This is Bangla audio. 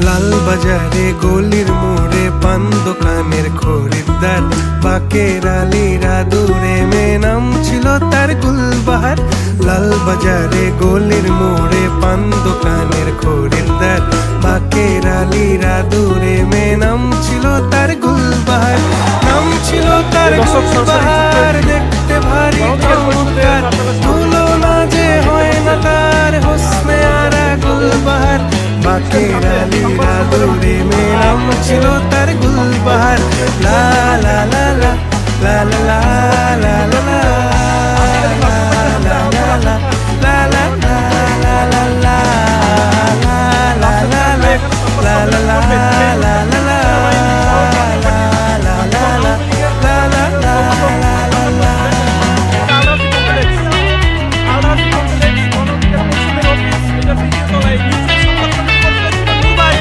লাল বাজারে গলির মোড়ে পান দোকানের খরিদ্দার, বাকের আলীরা দূরে মেয়ে নাম ছিল তার গুলবাহার। লাল বাজারে গলির মোড়ে পান দোকানের খরিদ্দার, বাকের আলীরা দূরে মেয়ে নাম ছিল তার গুলবাহার। নাম ছিল তার গুলবাহার, দেখতে ভারী চমৎকার, তুলনা যে হয় না তার হোসনে আরা গুলবাহার। বাকের আলীরা দূরে মেয়ে নাম ছিল তার গুলবাহার। লা লা লা লা লা লা লা।